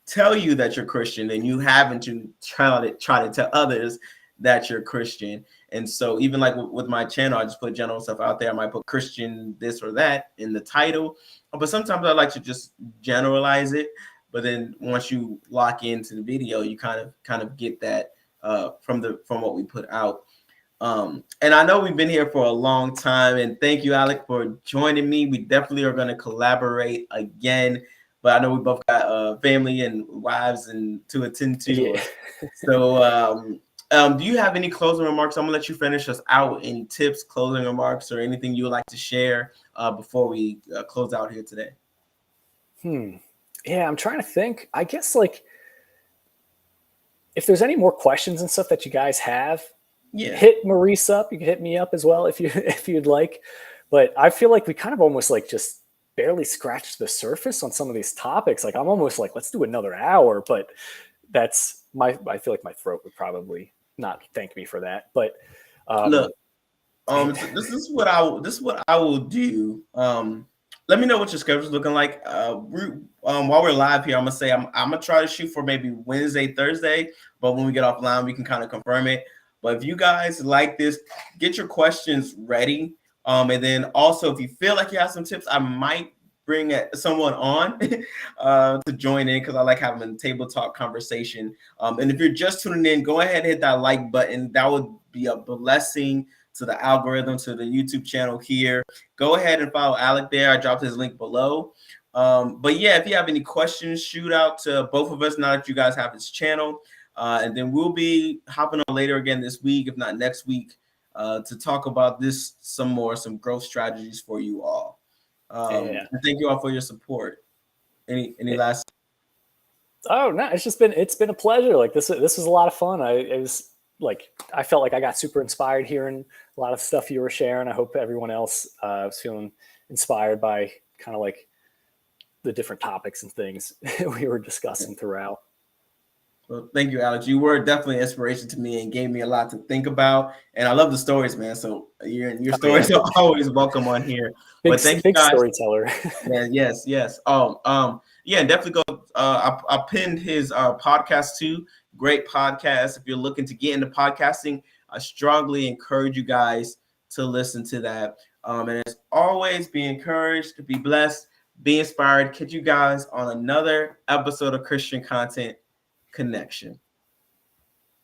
tell you that you're Christian, and you having to try to tell others that you're Christian. And so even like with my channel, I just put general stuff out there. I might put Christian this or that in the title, but sometimes I like to just generalize it. But then once you lock into the video, you kind of get that from what we put out. And I know we've been here for a long time, and thank you, Alec, for joining me. We definitely are going to collaborate again. but I know we both got family and wives and to attend to. Yeah. So do you have any closing remarks? I'm gonna let you finish us out. Any tips, closing remarks, or anything you would like to share before we close out here today? Yeah, I'm trying to think. I guess like if there's any more questions and stuff that you guys have, hit Maurice up. You can hit me up as well if you if you'd like. But I feel like we kind of almost like just barely scratched the surface on some of these topics. Like I'm almost like, let's do another hour, but that's I feel like my throat would probably not thank me for that. But look, this is what I will do. Let me know what your schedule's looking like. While we're live here, I'm gonna say I'm gonna try to shoot for maybe Wednesday, Thursday, but when we get offline, we can kind of confirm it. But if you guys like this, get your questions ready. And then also, if you feel like you have some tips, I might bring someone on to join in because I like having a table talk conversation. And if you're just tuning in, go ahead and hit that like button. That would be a blessing to the algorithm, to the YouTube channel here. Go ahead and follow Alec there. I dropped his link below. But yeah, if you have any questions, shoot out to both of us now that you guys have his channel. And then we'll be hopping on later again this week, if not next week, to talk about some growth strategies for you all. And thank you all for your support. Any last? Oh no, it's been a pleasure. Like this was a lot of fun. I felt like I got super inspired hearing a lot of stuff you were sharing. I hope everyone else was feeling inspired by kind of like the different topics and things we were discussing throughout. Well, thank you, Alex. You were definitely an inspiration to me and gave me a lot to think about. And I love the stories, man. So your stories are always welcome on here. But thank you, guys. Storyteller. Yes. Yeah, definitely go. I pinned his podcast too. Great podcast. If you're looking to get into podcasting, I strongly encourage you guys to listen to that. And as always, be encouraged, to be blessed, be inspired. Catch you guys on another episode of Christian Content Connection.